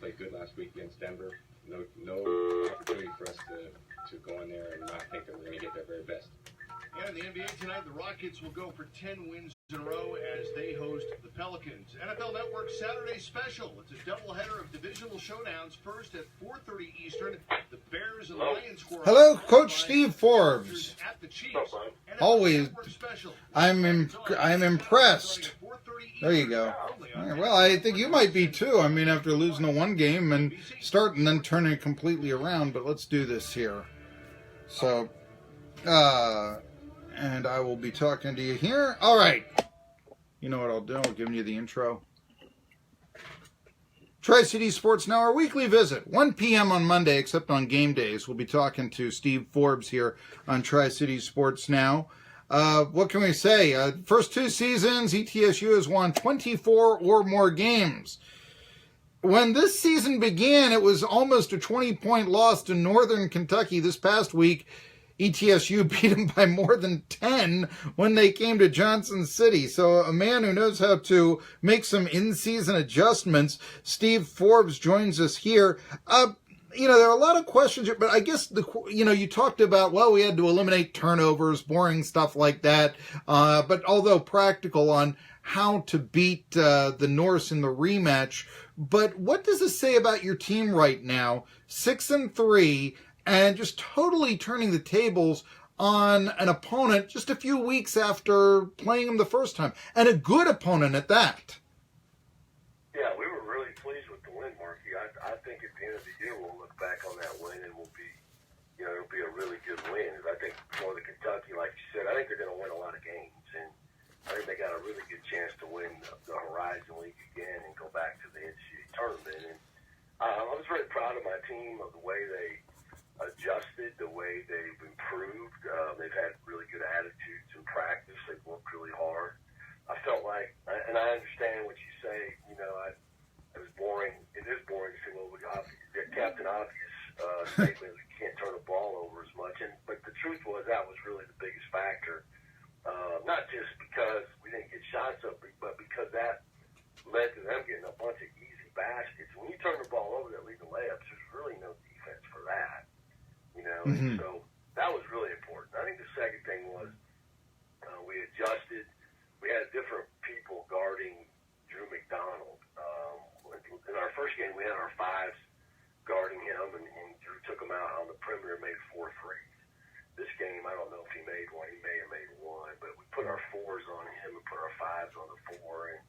played good last week against Denver. No opportunity for us to go in there and not think that we're going to get their very best. And in the NBA tonight, the Rockets will go for 10 wins in a row as they host the Pelicans. NFL Network Saturday Special. It's a doubleheader of divisional showdowns. First at 4:30 Eastern, the Bears and Lions score. Hello, Coach Steve Forbes. At the Chiefs. Always, I'm impressed. There you go. Well, I think you might be too. I mean, after losing a one game and starting then turning it completely around. But let's do this here. So, and I will be talking to you here. All right. You know what I'll do? I'll give you the intro. Tri-City Sports Now, our weekly visit, 1 p.m. on Monday, except on game days. We'll be talking to Steve Forbes here on Tri-City Sports Now. What can we say? First two seasons, ETSU has won 24 or more games. When this season began, it was almost a 20-point loss to Northern Kentucky. This past week, ETSU beat them by more than 10 when they came to Johnson City. So a man who knows how to make some in-season adjustments, Steve Forbes, joins us here. There are a lot of questions, but I guess, you talked about, well, we had to eliminate turnovers, boring stuff like that. But although practical on how to beat the Norse in the rematch. But what does this say about your team right now? 6-3. And just totally turning the tables on an opponent just a few weeks after playing them the first time. And a good opponent at that. Yeah, we were really pleased with the win, Marky. I think at the end of the year we'll look back on that win and we'll be, it'll be a really good win. I think for the Kentucky, like you said, I think they're going to win a lot of games. And I think they got a really good chance to win the Horizon League again and go back to the NCAA tournament. And I was very proud of my team, of the way they adjusted, the way they've improved. They've had really good attitudes in practice. They've worked really hard. I felt like, and I understand what you say, it was boring. It is boring to say, well, the Captain Obvious statement, we can't turn the ball over as much. But the truth was that was really the biggest factor. Not just because we didn't get shots up, but because that led to them getting a bunch of easy baskets. When you turn the ball over that lead to layups, there's really no defense for that. And so that was really important. I think the second thing was we adjusted. We had different people guarding Drew McDonald. In our first game, we had our fives guarding him, and Drew took him out on the perimeter and made 4 threes. This game, I don't know if he made one. He may have made one, but we put our fours on him and put our fives on the floor, and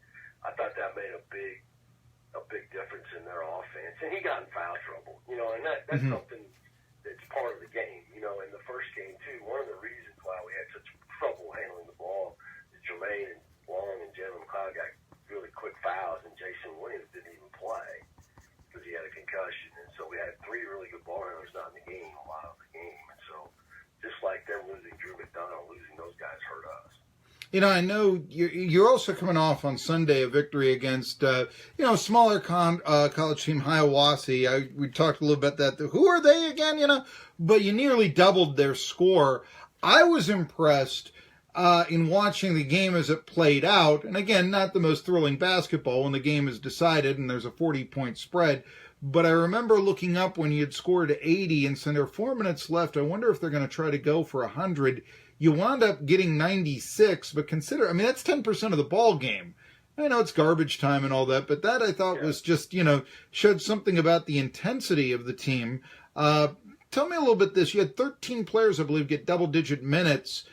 I thought that made a big difference in their offense. And he got in foul trouble, and that's something that's part of the game. In the first game, too, one of the reasons why we had such trouble handling the ball is Jermaine Long and Jalen McLeod got really quick fouls, and Jason Williams didn't even play because he had a concussion. And so we had 3 really good ball handlers not in the game a lot of the game. And so just like them losing Drew McDonald, losing those guys hurt us. I know you're also coming off on Sunday a victory against, smaller college team Hiawassee. We talked a little bit about that. Who are they again, But you nearly doubled their score. I was impressed in watching the game as it played out. And again, not the most thrilling basketball when the game is decided and there's a 40-point spread. But I remember looking up when you had scored 80 and said there are 4 minutes left. I wonder if they're going to try to go for 100. You wound up getting 96, but consider, that's 10% of the ball game. I know it's garbage time and all that, but that I thought was just, showed something about the intensity of the team. Tell me a little bit this. You had 13 players, I believe, get double-digit minutes.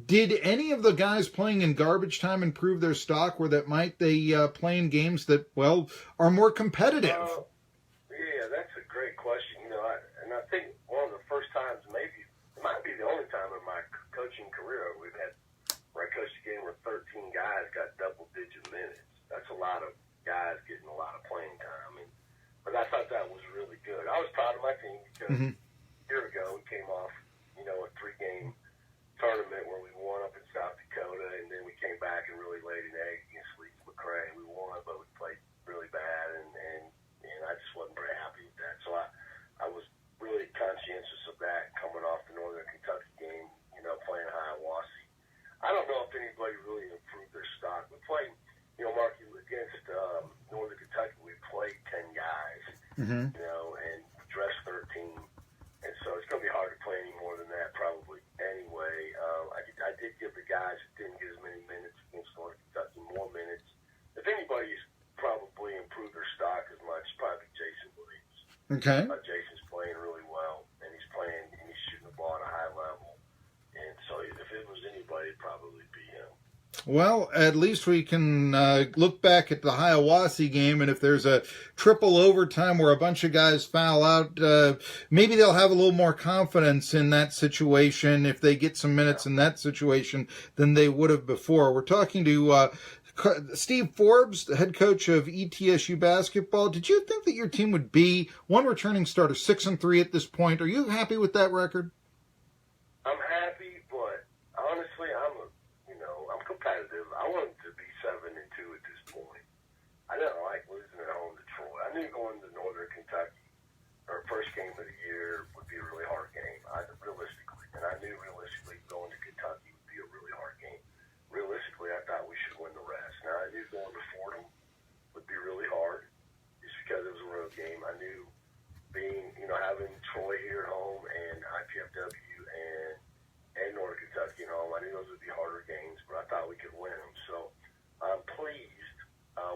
Did any of the guys playing in garbage time improve their stock, or that might they play in games that, are more competitive? Yeah, that's a great question. And I think one of the first times, maybe, it might be the only time in my coaching career we've had where I coached a game where 13 guys got double-digit minutes. That's a lot of guys getting a lot of playing time. But I thought that was really good. I was proud of my team because a year ago we came off, a 3-game tournament where we won up in South Dakota, and then we came back and really laid an egg against Leeds McRae. We won, but we played really bad, and I just wasn't very happy with that. So I was really conscientious of that coming off the Northern Kentucky game, playing Hiawassee. I don't know if anybody really improved their stock. We played, Marky, against Northern Kentucky, we played 10 guys. Mm-hmm. you know, and dress 13. And so it's going to be hard to play any more than that probably anyway. I did give the guys who didn't get as many minutes against Northern Kentucky more minutes. If anybody's probably improved their stock as much, it's probably Jason Williams. Okay. Jason's playing really well, and he's shooting the ball at a high level. And so if it was anybody, it'd probably be him. Well, at least we can look back at the Hiawassee game, and if there's a triple overtime where a bunch of guys foul out, maybe they'll have a little more confidence in that situation if they get some minutes in that situation than they would have before. We're talking to Steve Forbes, the head coach of ETSU basketball. Did you think that your team would be one returning starter, 6-3 at this point? Are you happy with that record? I'm happy, but honestly, I'm competitive. I want to be 7-2 at this point. I didn't like losing at home to Troy. I knew going to Northern Kentucky, our first game of the year, would be a really hard game, realistically. And I knew realistically going to Kentucky would be a really hard game. Realistically, I thought we should win the rest. Now, I knew going to Fordham would be really hard just because it was a road game. I knew having Troy here at home and IPFW and Northern Kentucky at home, I knew those would be harder games, but I thought we could win them. So I'm pleased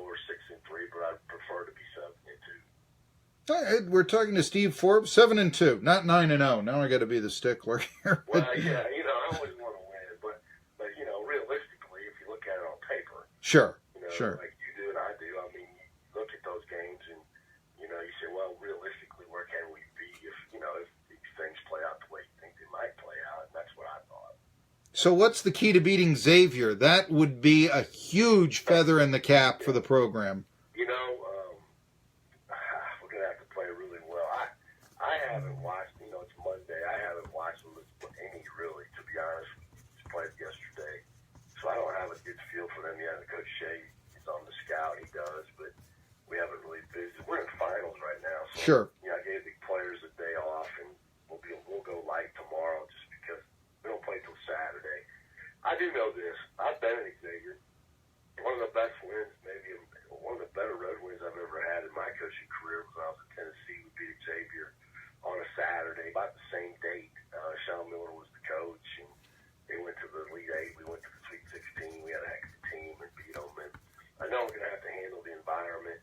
we're 6-3, but I'd prefer to be 7-2. All right, we're talking to Steve Forbes, 7-2, not 9-0. Now I got to be the stickler here. Well, yeah, I always want to win, but realistically, if you look at it on paper, Sure. Like you do and I do, I mean, you look at those games and you say, well, realistically, where can we be if these things play out the way you think they might play out, and that's what I thought. So what's the key to beating Xavier? That would be a huge feather in the cap for the program. We're going to have to play really well. I haven't watched, it's Monday. I haven't watched any, really, to be honest. We played yesterday. So I don't have a good feel for them yet. Coach Shea is on the scout. He does, but we haven't really visited. We're in finals right now. So, Sure. I gave the players a day off, and we'll go light tomorrow just because we don't play till Saturday. I do know this. I've been at Xavier. One of the best wins, maybe one of the better road wins I've ever had in my coaching career was when I was at Tennessee. We beat Xavier on a Saturday, about the same date. Sean Miller was the coach, and they went to the Elite Eight. We went to the Sweet 16. We had a heck of a team and beat them. And I know we're going to have to handle the environment.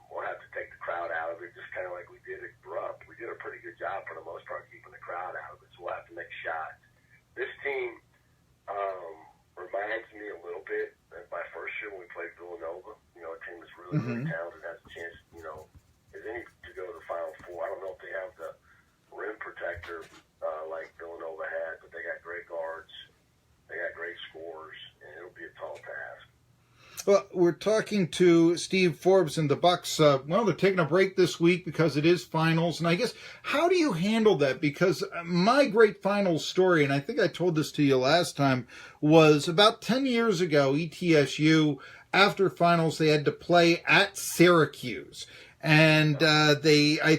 We'll have to take the crowd out of it, just kind of like we did at Rupp. We did a pretty good job for the most part keeping the crowd out of it, so we'll have to make shots. This team reminds me a little bit of my first year when we played Villanova. A team that's really, really talented, has a chance, to go to the Final Four. I don't know if they have the rim protector like Villanova had, but they got great guards, they got great scorers, and it'll be a tall task. Well, we're talking to Steve Forbes and the Bucks. They're taking a break this week because it is finals. And I guess, how do you handle that? Because my great finals story, and I think I told this to you last time, was about 10 years ago, ETSU, after finals, they had to play at Syracuse. And I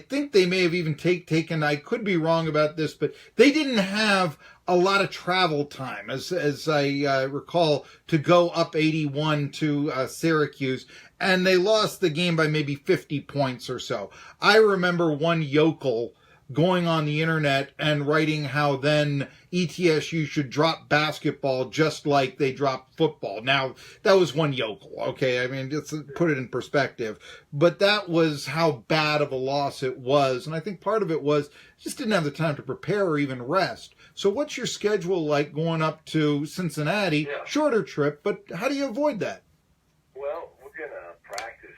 think they may have even taken, I could be wrong about this, but they didn't have a lot of travel time, as I recall, to go up 81 to Syracuse, and they lost the game by maybe 50 points or so. I remember one yokel going on the internet and writing how then ETSU should drop basketball just like they dropped football. Now, that was one yokel, okay? I mean, just put it in perspective. But that was how bad of a loss it was. And I think part of it was just didn't have the time to prepare or even rest. So what's your schedule like going up to Cincinnati? Yeah. Shorter trip, but how do you avoid that? Well, we're going to practice.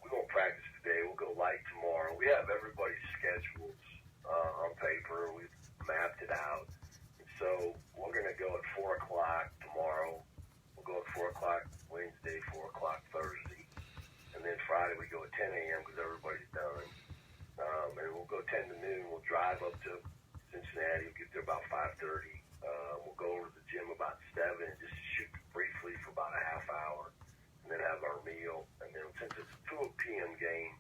We won't practice today. We'll go light tomorrow. We have everybody's schedules on paper. We've mapped it out. And so we're going to go at 4 o'clock tomorrow. We'll go at 4 o'clock Wednesday, 4 o'clock Thursday. And then Friday we go at 10 a.m. because everybody's done. And we'll go 10 to noon. We'll drive up to Cincinnati. We'll get there about 5:30. We'll go over to the gym about 7 and just shoot briefly for about a half hour. And then have our meal. And then since it's a 2 p.m. game,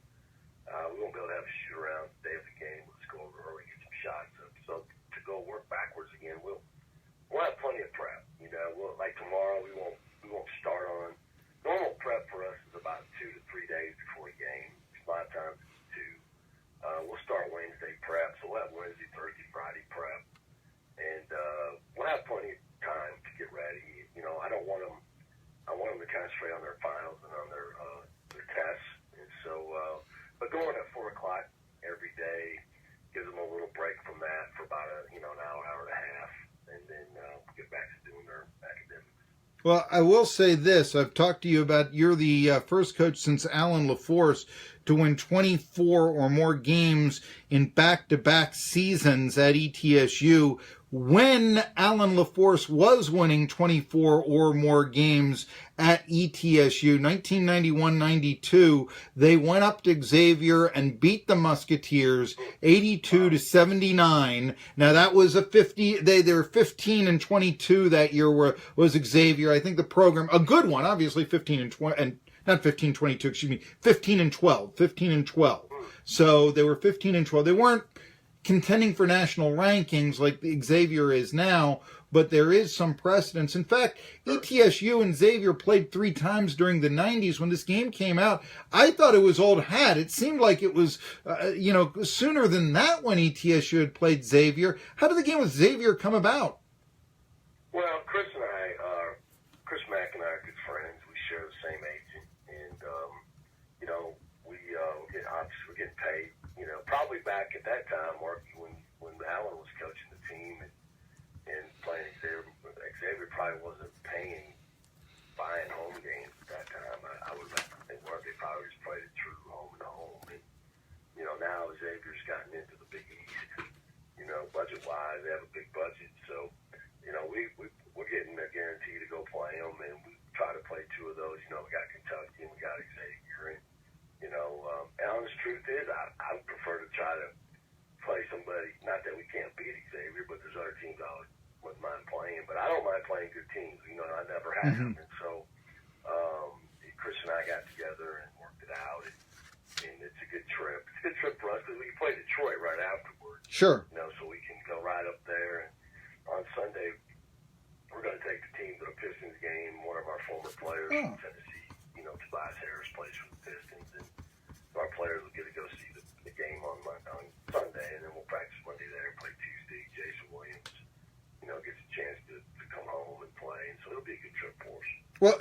we won't be able to have a shoot around the day of the game. We'll just go over early, get some shots up. So to go work backwards again, we'll have plenty of prep. Like tomorrow, we won't start on. Normal prep for us is about 2 to 3 days before a game. A lot of times it's Wednesday, Thursday, Friday prep. And we'll have plenty of time to get ready. You know, I want them to concentrate on their finals and on their tests. And so, but going at 4 o'clock every day gives them a little break from that for about an hour and a half, and then get back to doing their academics. Well, I will say this. I've talked to you about you're the first coach since Alan LaForce to win 24 or more games in back-to-back seasons at ETSU. When Alan LaForce was winning 24 or more games at ETSU, 1991-92, they went up to Xavier and beat the Musketeers 82-79. Now that was a 50. They were 15-22 that year. Was Xavier? I think the program, a good one, obviously 15-20 and. Not 15-22, excuse me, 15-12, 15-12. So they were 15-12. They weren't contending for national rankings like the Xavier is now, but there is some precedence. In fact, ETSU and Xavier played 3 times during the 90s. When this game came out, I thought it was old hat. It seemed like it was, sooner than that when ETSU had played Xavier. How did the game with Xavier come about? Well, Chris Mack and I are good friends. We share the same agent. We're getting paid, probably back at that time, Marky, when Alan was coaching the team and playing Xavier probably wasn't buying home games at that time. I would think Marky probably just played it true home and home. And, now Xavier's gotten into the Big East, budget-wise, they have a big budget. So, we're getting a guarantee to go play them, and we try to play 2 of those. We got Kentucky and we got Xavier. And, and honest truth is, I would prefer to try to play somebody, not that we can't beat Xavier, but there's other teams I wouldn't mind playing. But I don't mind playing good teams. I never have. Mm-hmm. And so Chris and I got together and worked it out. And it's a good trip. It's a good trip for us because we play Detroit right afterwards. Sure. So we can go right up there. And on Sunday, we're going to take the team to the Pistons game. One of our former players from Tennessee, Tobias Harris plays for the Pistons, and our players will get to go see the game on Sunday, and then we'll practice Monday there and play Tuesday. Jason Williams, gets a chance to come home and play, and so it'll be a good trip for us. Well,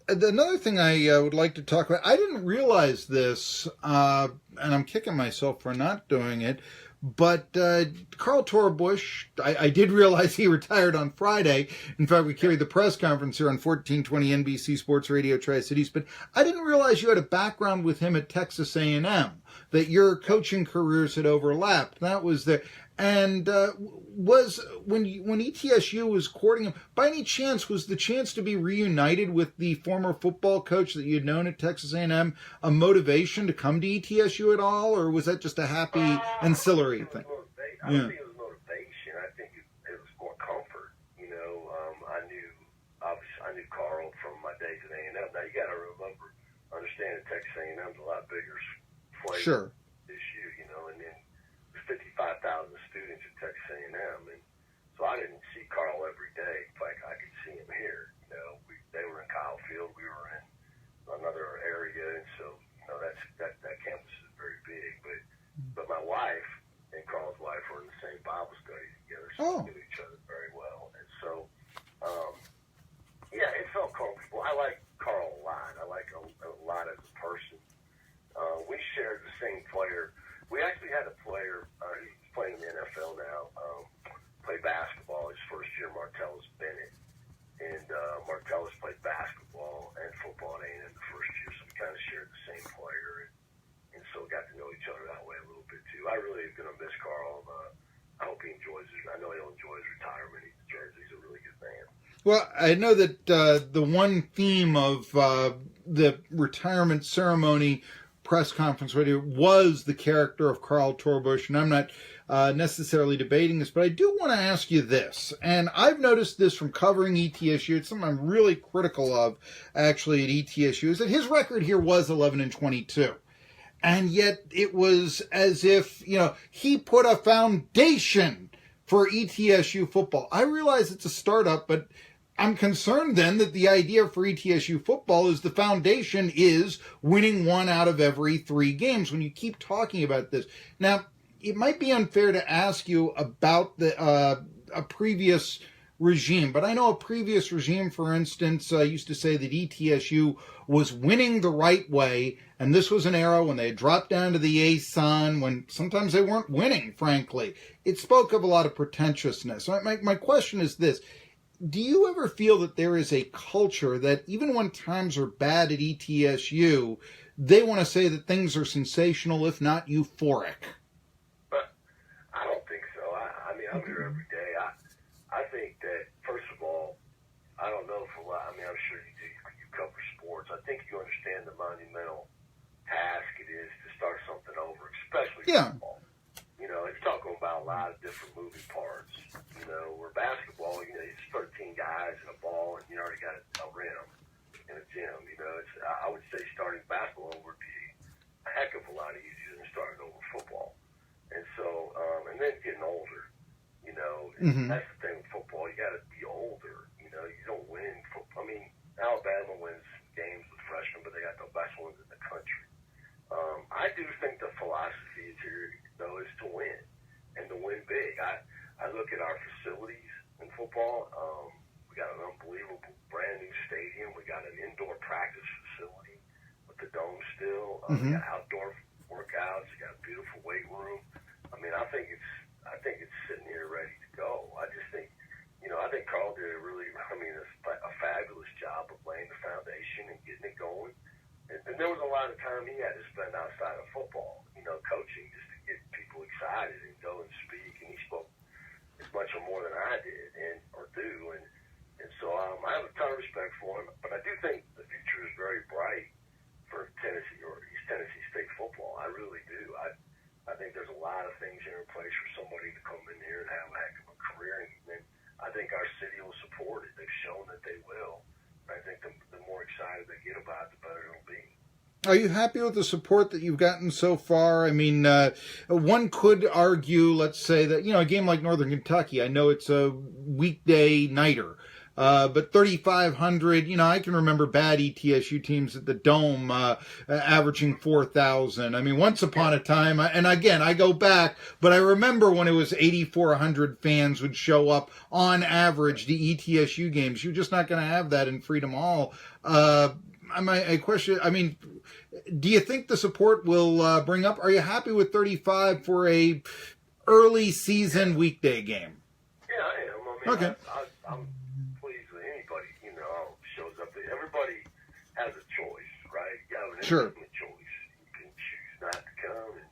another thing I would like to talk about, I didn't realize this, and I'm kicking myself for not doing it, but Carl Torbush, I did realize he retired on Friday. In fact, we carried the press conference here on 1420 NBC Sports Radio Tri-Cities, but I didn't realize you had a background with him at Texas A&M, that your coaching careers had overlapped. That was there. And was when ETSU was courting him, by any chance, was the chance to be reunited with the former football coach that you'd known at Texas A&M a motivation to come to ETSU at all, or was that just a happy ancillary thing? I don't think it was motivation. I think it was more comfort. I knew Carl from my days at A&M. Now you got to understand that Texas A&M's a lot bigger place sure. issue, and then 55,000 students at Texas A&M, and so I didn't see Carl every day. Like I could see him here. They were in Kyle Field, we were in another area, and so that campus is very big. But my wife and Carl's wife were in the same Bible study together, so we knew each other very well, and so it felt comfortable. I like Carl a lot. I like a lot as a person. We shared the same player. We actually had a player, he's playing in the NFL now, play basketball his first year, Martellus Bennett. And Martellus played basketball and football at A&M the first year, so we kind of shared the same player. And so we got to know each other that way a little bit, too. I really am going to miss Carl. I hope he enjoys it. I know he'll enjoy his retirement. He's a really good man. Well, I know that the one theme of the retirement ceremony press conference radio was the character of Carl Torbush, and I'm not necessarily debating this, but I do want to ask you this, and I've noticed this from covering ETSU. It's something I'm really critical of, actually, at ETSU, is that his record here was 11-22. And yet it was as if, he put a foundation for ETSU football. I realize it's a startup, but I'm concerned then that the idea for ETSU football is the foundation is winning 1 out of every 3 games when you keep talking about this. Now, it might be unfair to ask you about a previous regime, but I know a previous regime, for instance, used to say that ETSU was winning the right way, and this was an era when they had dropped down to the ASUN, when sometimes they weren't winning, frankly. It spoke of a lot of pretentiousness. My question is this. Do you ever feel that there is a culture that even when times are bad at ETSU, they want to say that things are sensational, if not euphoric? I don't think so. I mean, I'm here every day. I think that, first of all, I don't know for what, I mean, I'm sure you cover sports. I think you understand the monumental task it is to start something over, especially football. You know, it's talking about a lot of different moving parts. You know, where basketball, you know, it's 13 guys and a ball, and you already got a rim in a gym. You know, I would say starting basketball would be a heck of a lot easier than starting over football. And so, and then getting older, you know, that's the thing with football. You got to be older. You know, you don't win football. I mean, Alabama wins games with freshmen, but they got the best ones in the country. I do think the philosophy is here, though, is to win and to win big. I look at our facilities in football. We got an unbelievable brand new stadium. We got an indoor practice facility with the dome still. We got outdoor workouts. We got a beautiful weight room. I mean, I think it's sitting here ready to go. I just think, you know, I think Carl did a fabulous job of laying the foundation and getting it going. And there was a lot of time he had to spend outside of football, you know, coaching just to get people excited and go and speak. And he spoke as much or more than I did or do. And so I have a ton of respect for him. But I do think the future is very bright for Tennessee or East Tennessee State football. I really do. I think there's a lot of things here in place for somebody to come in here and have a heck of a career. And I think our city will support it. They've shown that they will. I think the more excited they get about it, the better it'll be. Are you happy with the support that you've gotten so far? I mean, one could argue, let's say, that, you know, a game like Northern Kentucky, I know it's a weekday nighter, but 3,500, you know, I can remember bad ETSU teams at the Dome averaging 4,000. I mean, once upon a time, and again, I go back, but I remember when it was 8,400 fans would show up on average to ETSU games. You're just not going to have that in Freedom Hall. My question, I mean, do you think the support will bring up? Are you happy with 35 for a early season weekday game? Yeah, I am. I mean, okay. I'm pleased with anybody, you know, shows up. Everybody has a choice, right? You have an infinite choice. You can choose not to come and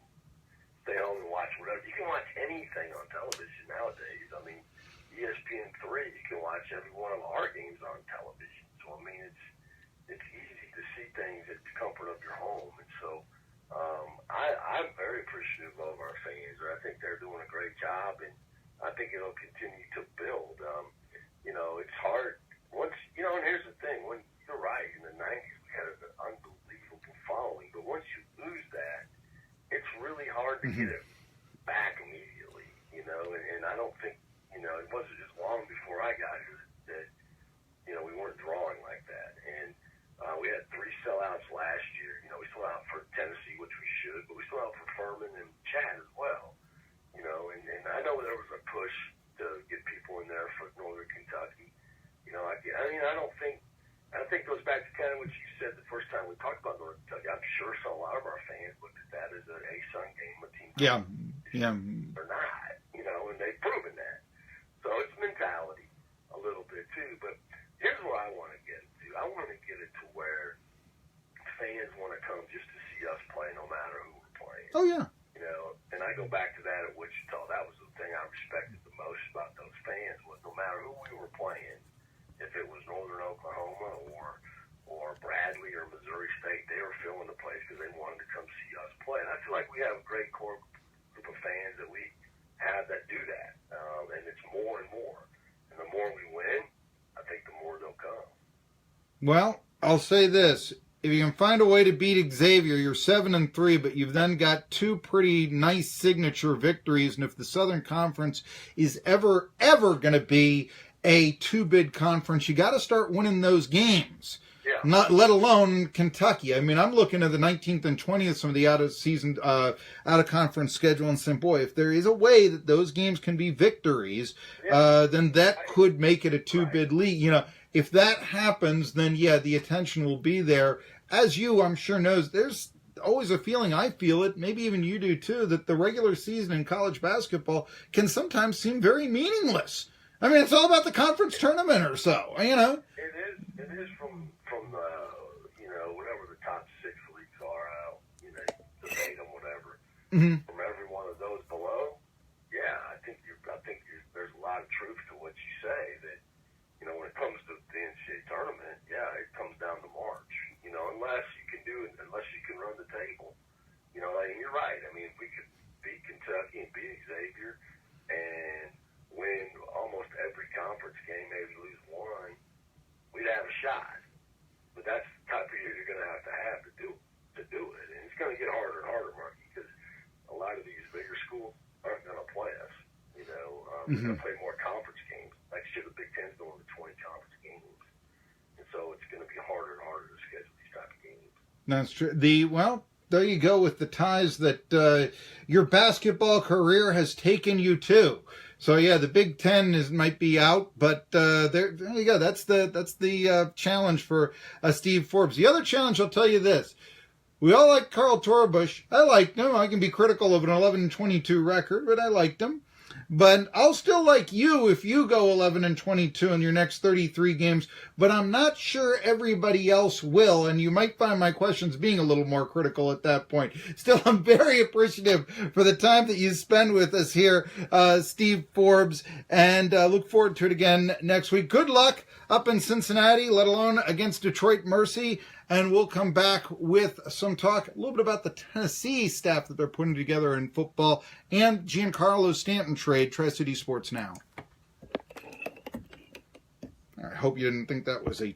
stay home and watch whatever. You can watch anything on television nowadays. I mean, ESPN3, you can watch every one of our games on television. So, I mean, it's easy to see things at the comfort of your home. And so I'm very appreciative of our fans. I think they're doing a great job, and I think it'll continue to build. You know, it's hard. Once, you know, and here's the thing. When you're right, in the 90s, we had an unbelievable following. But once you lose that, it's really hard to get it back immediately, you know. And I don't think, you know, it wasn't as long before I got here that, you know, we weren't drawing like that. And we had 3 sellouts last year. You know, we sold out for Tennessee, which we should, but we sold out for Furman and Chad as well. You know, and I know there was a push to get people in there for Northern Kentucky. You know, I mean, I think it goes back to kind of what you said the first time we talked about Northern Kentucky. I'm sure a lot of our fans looked at that as an ASUN game, a team. Yeah. Or not, you know, and they've proven that. So it's mentality a little bit too. But here's where I want to get it to. I want to get it to where fans want to come just to see us play no matter who we're playing. Oh, yeah. You know, and I go back to that at Wichita. That was the thing I respected the most about those fans was no matter who we were playing, if it was Northern Oklahoma or Bradley or Missouri State, they were filling the place because they wanted to come see us play. And I feel like we have a great core group of fans that we have that do that. And it's more and more. And the more we win, I think the more they'll come. Well, I'll say this. If you can find a way to beat Xavier, you're 7-3, but you've then got 2 pretty nice signature victories. And if the Southern Conference is ever going to be a 2-bid conference, you got to start winning those games. Yeah. Not let alone Kentucky. I mean, I'm looking at the 19th and 20th, some of the out of conference schedule, and saying, boy, if there is a way that those games can be victories, then that could make it a 2-bid league. You know, if that happens, then yeah, the attention will be there. As you, I'm sure, knows, there's always a feeling, I feel it, maybe even you do too, that the regular season in college basketball can sometimes seem very meaningless. I mean, it's all about the conference tournament or so, you know. It is from whatever the top 6 leagues are out, debate them, whatever. Mm-hmm. From every one of those below, yeah, I think there's a lot of truth to what you say that, when it comes to the NCAA tournament, yeah, it comes down to March, unless you can run the table. And you're right. I mean, if we could beat Kentucky and beat Xavier and win almost every conference game, maybe lose one, we'd have a shot. But that's the type of year you're going to have to do it. And it's going to get harder and harder, Marky, because a lot of these bigger schools aren't going to play us. They're going to play more conference games. Next year, the Big Ten's going to 20 conference games. And so it's going to be harder and harder to schedule these type of games. That's true. There you go with the ties that your basketball career has taken you to. So yeah, the Big Ten might be out, but there you go. That's the challenge for Steve Forbes. The other challenge, I'll tell you this: we all like Carl Torbush. I liked him. I can be critical of an 11-22 record, but I liked him. But I'll still like you if you go 11-22 in your next 33 games. But I'm not sure everybody else will, and you might find my questions being a little more critical at that point. Still, I'm very appreciative for the time that you spend with us here, Steve Forbes, and look forward to it again next week. Good luck up in Cincinnati, let alone against Detroit Mercy. And we'll come back with some talk, a little bit about the Tennessee staff that they're putting together in football and Giancarlo Stanton trade, Tri-City Sports Now. I hope you didn't think that was a